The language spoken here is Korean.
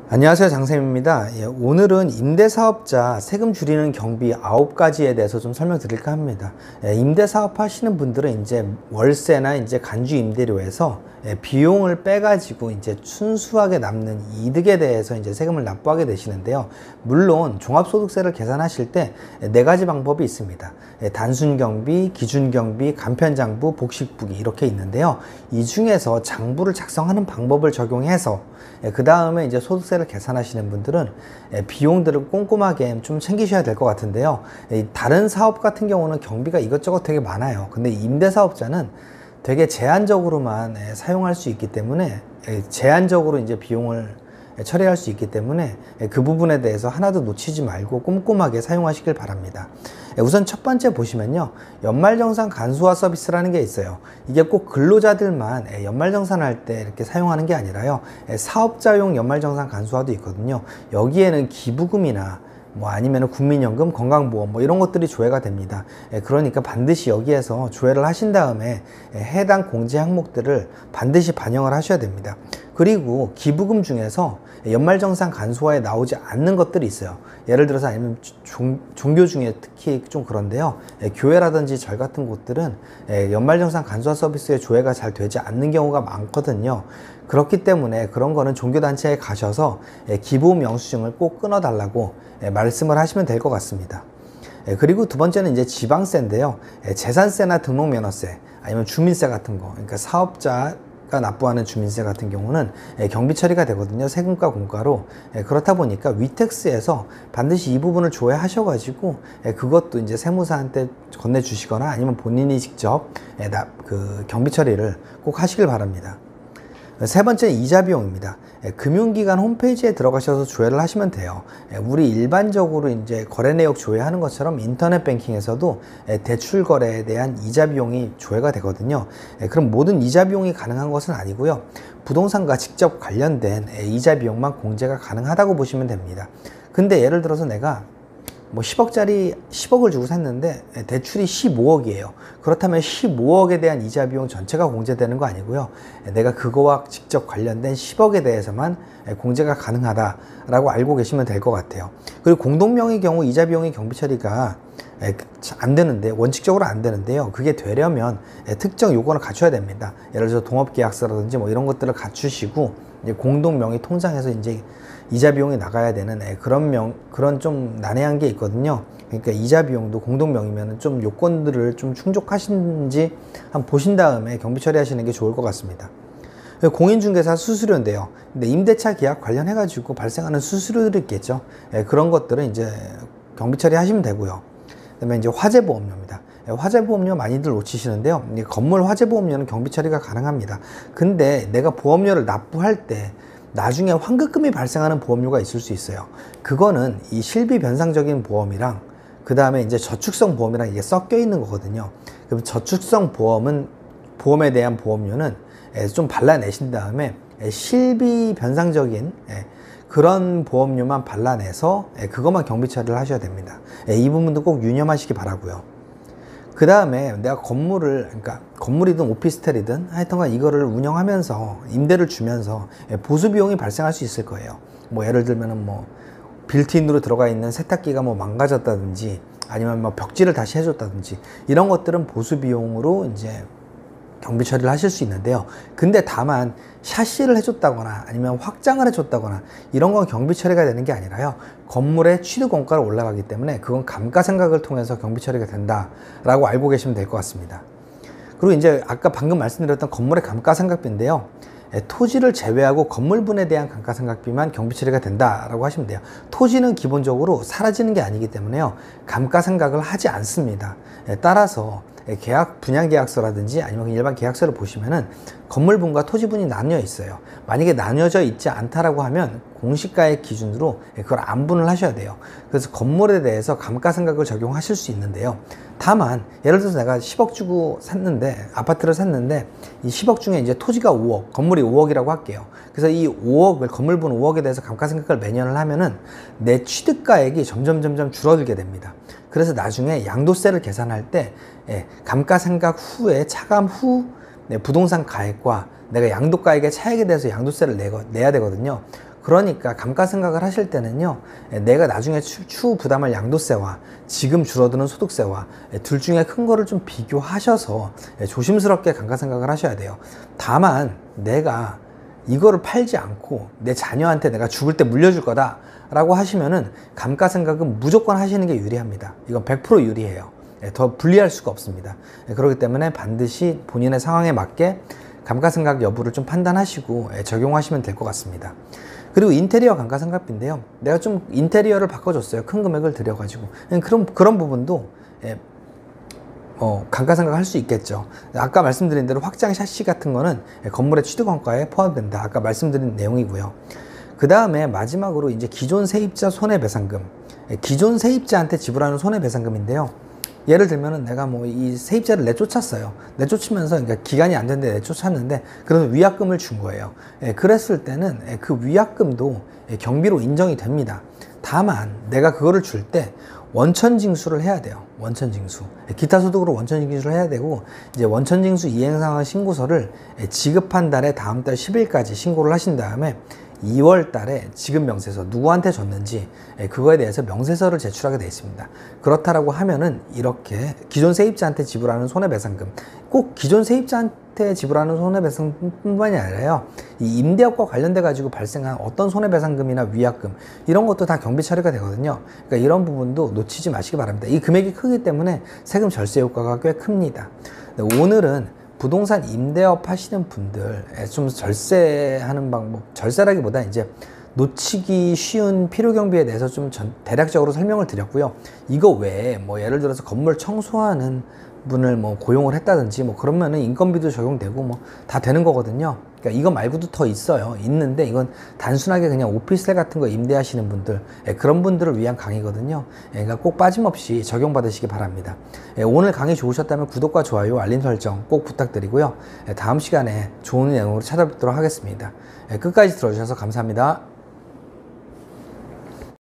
안녕하세요, 장쌤입니다. 오늘은 임대사업자 세금 줄이는 경비 9가지에 대해서 좀 설명드릴까 합니다. 임대사업 하시는 분들은 이제 월세나 이제 간주 임대료에서 비용을 빼가지고 이제 순수하게 남는 이득에 대해서 이제 세금을 납부하게 되시는데요. 물론 종합소득세를 계산하실 때 4가지 방법이 있습니다. 단순경비, 기준경비, 간편장부, 복식부기 이렇게 있는데요. 이 중에서 장부를 작성하는 방법을 적용해서 그 다음에 이제 소득세를 계산하시는 분들은 비용들을 꼼꼼하게 좀 챙기셔야 될 것 같은데요. 다른 사업 같은 경우는 경비가 이것저것 되게 많아요. 근데 임대사업자는 되게 제한적으로만 사용할 수 있기 때문에 제한적으로 이제 비용을 처리할 수 있기 때문에 그 부분에 대해서 하나도 놓치지 말고 꼼꼼하게 사용하시길 바랍니다. 우선 첫 번째 보시면요, 연말정산 간소화 서비스라는 게 있어요. 이게 꼭 근로자들만 연말정산할 때 이렇게 사용하는 게 아니라요, 사업자용 연말정산 간소화도 있거든요. 여기에는 기부금이나 뭐 아니면 국민연금, 건강보험 뭐 이런 것들이 조회가 됩니다. 그러니까 반드시 여기에서 조회를 하신 다음에 해당 공제 항목들을 반드시 반영을 하셔야 됩니다. 그리고 기부금 중에서 연말정산 간소화에 나오지 않는 것들이 있어요. 예를 들어서 아니면 종교 중에 특히 좀 그런데요, 교회라든지 절 같은 곳들은 연말정산 간소화 서비스에 조회가 잘 되지 않는 경우가 많거든요. 그렇기 때문에 그런 거는 종교단체에 가셔서 기부금 영수증을 꼭 끊어달라고 말씀을 하시면 될 것 같습니다. 그리고 두 번째는 이제 지방세인데요. 재산세나 등록면허세 아니면 주민세 같은 거, 그러니까 사업자가 납부하는 주민세 같은 경우는 경비 처리가 되거든요. 세금과 공과로. 그렇다 보니까 위택스에서 반드시 이 부분을 조회하셔가지고 그것도 이제 세무사한테 건네주시거나 아니면 본인이 직접 그 경비 처리를 꼭 하시길 바랍니다. 세 번째는 이자 비용입니다. 금융기관 홈페이지에 들어가셔서 조회를 하시면 돼요. 우리 일반적으로 이제 거래 내역 조회하는 것처럼 인터넷 뱅킹에서도 대출 거래에 대한 이자 비용이 조회가 되거든요. 그럼 모든 이자 비용이 가능한 것은 아니고요. 부동산과 직접 관련된 이자 비용만 공제가 가능하다고 보시면 됩니다. 근데 예를 들어서 내가 뭐 10억을 주고 샀는데 대출이 15억이에요. 그렇다면 15억에 대한 이자 비용 전체가 공제되는 거 아니고요. 내가 그거와 직접 관련된 10억에 대해서만 공제가 가능하다라고 알고 계시면 될 것 같아요. 그리고 공동명의 경우 이자 비용의 경비 처리가 안 되는데, 원칙적으로 안 되는데요. 그게 되려면 특정 요건을 갖춰야 됩니다. 예를 들어서 동업계약서라든지 뭐 이런 것들을 갖추시고 이제 공동명의 통장에서 이제 이자 비용이 나가야 되는 그런 좀 난해한 게 있거든요. 그러니까 이자 비용도 공동명의면 좀 요건들을 좀 충족하신지 한번 보신 다음에 경비 처리하시는 게 좋을 것 같습니다. 공인중개사 수수료인데요. 근데 임대차 계약 관련해 가지고 발생하는 수수료들이 있겠죠. 그런 것들은 이제 경비 처리하시면 되고요. 그다음에 이제 화재보험료입니다. 화재보험료 많이들 놓치시는데요. 건물 화재보험료는 경비 처리가 가능합니다. 근데 내가 보험료를 납부할 때 나중에 환급금이 발생하는 보험료가 있을 수 있어요. 그거는 이 실비 변상적인 보험이랑 그 다음에 이제 저축성 보험이랑 이게 섞여 있는 거거든요. 그럼 저축성 보험에 대한 보험료는 좀 발라내신 다음에 실비 변상적인 그런 보험료만 발라내서 그것만 경비 처리를 하셔야 됩니다. 이 부분도 꼭 유념하시기 바라고요. 그 다음에 내가 그러니까 건물이든 오피스텔이든 하여튼간 이거를 운영하면서 임대를 주면서 보수 비용이 발생할 수 있을 거예요. 뭐 예를 들면은 뭐 빌트인으로 들어가 있는 세탁기가 뭐 망가졌다든지 아니면 뭐 벽지를 다시 해줬다든지 이런 것들은 보수 비용으로 이제 경비 처리를 하실 수 있는데요. 근데 다만 샤시를 해줬다거나 아니면 확장을 해줬다거나 이런 건 경비 처리가 되는 게 아니라요, 건물의 취득 원가가 올라가기 때문에 그건 감가상각을 통해서 경비 처리가 된다라고 알고 계시면 될 것 같습니다. 그리고 이제 아까 방금 말씀드렸던 건물의 감가상각비인데요, 토지를 제외하고 건물분에 대한 감가상각비만 경비 처리가 된다라고 하시면 돼요. 토지는 기본적으로 사라지는 게 아니기 때문에요, 감가상각을 하지 않습니다. 따라서 분양계약서라든지 아니면 일반 계약서를 보시면은 건물분과 토지분이 나뉘어 있어요. 만약에 나뉘어져 있지 않다라고 하면 공시가액 기준으로 그걸 안분을 하셔야 돼요. 그래서 건물에 대해서 감가상각을 적용하실 수 있는데요. 다만 예를 들어서 내가 10억 주고 샀는데, 아파트를 샀는데 이 10억 중에 이제 토지가 5억, 건물이 5억이라고 할게요. 그래서 이 5억을, 건물분 5억에 대해서 감가상각을 매년을 하면은 내 취득가액이 점점 줄어들게 됩니다. 그래서 나중에 양도세를 계산할 때 감가상각 후에 차감 후 부동산 가액과 내가 양도가액의 차액에 대해서 양도세를 내야 되거든요. 그러니까 감가상각을 하실 때는요, 내가 나중에 추후 부담할 양도세와 지금 줄어드는 소득세와 둘 중에 큰 거를 좀 비교하셔서 조심스럽게 감가상각을 하셔야 돼요. 다만 내가 이거를 팔지 않고 내 자녀한테 내가 죽을 때 물려줄 거다 라고 하시면은 감가상각은 무조건 하시는 게 유리합니다. 이건 100% 유리해요. 더 불리할 수가 없습니다. 그렇기 때문에 반드시 본인의 상황에 맞게 감가상각 여부를 좀 판단하시고 적용하시면 될 것 같습니다. 그리고 인테리어 감가상각비인데요, 내가 좀 인테리어를 바꿔줬어요. 큰 금액을 들여가지고. 그런 부분도 감가상각 할 수 있겠죠. 아까 말씀드린 대로 확장 샤시 같은 거는 건물의 취득원가에 포함된다. 아까 말씀드린 내용이고요. 그 다음에 마지막으로 이제 기존 세입자 손해배상금. 기존 세입자한테 지불하는 손해배상금인데요. 예를 들면은 내가 뭐 이 세입자를 내쫓았어요. 내쫓으면서, 그러니까 기간이 안 됐는데 내쫓았는데, 그래서 위약금을 준 거예요. 그랬을 때는 그 위약금도 경비로 인정이 됩니다. 다만 내가 그거를 줄 때 원천징수를 해야 돼요. 원천징수. 기타 소득으로 원천징수를 해야 되고, 이제 원천징수 이행상황 신고서를 지급한 달에 다음 달 10일까지 신고를 하신 다음에 2월 달에 지급 명세서 누구한테 줬는지 그거에 대해서 명세서를 제출하게 되어 있습니다. 그렇다라고 하면은 이렇게 기존 세입자한테 지불하는 손해배상금, 꼭 기존 세입자한테 지불하는 손해배상금뿐만이 아니라요, 이 임대업과 관련돼 가지고 발생한 어떤 손해배상금이나 위약금 이런 것도 다 경비 처리가 되거든요. 그러니까 이런 부분도 놓치지 마시기 바랍니다. 이 금액이 크기 때문에 세금 절세 효과가 꽤 큽니다. 오늘은 부동산 임대업 하시는 분들 좀 절세하는 방법, 절세라기보다 이제 놓치기 쉬운 필요경비에 대해서 좀 대략적으로 설명을 드렸고요. 이거 외에 뭐 예를 들어서 건물 청소하는 분을 뭐 고용을 했다든지 뭐 그러면은 인건비도 적용되고 뭐 다 되는 거거든요. 그러니까 이거 말고도 더 있어요. 있는데 이건 단순하게 그냥 오피스텔 같은 거 임대하시는 분들, 그런 분들을 위한 강의거든요. 그러니까 꼭 빠짐없이 적용받으시기 바랍니다. 오늘 강의 좋으셨다면 구독과 좋아요, 알림 설정 꼭 부탁드리고요. 다음 시간에 좋은 내용으로 찾아뵙도록 하겠습니다. 끝까지 들어주셔서 감사합니다.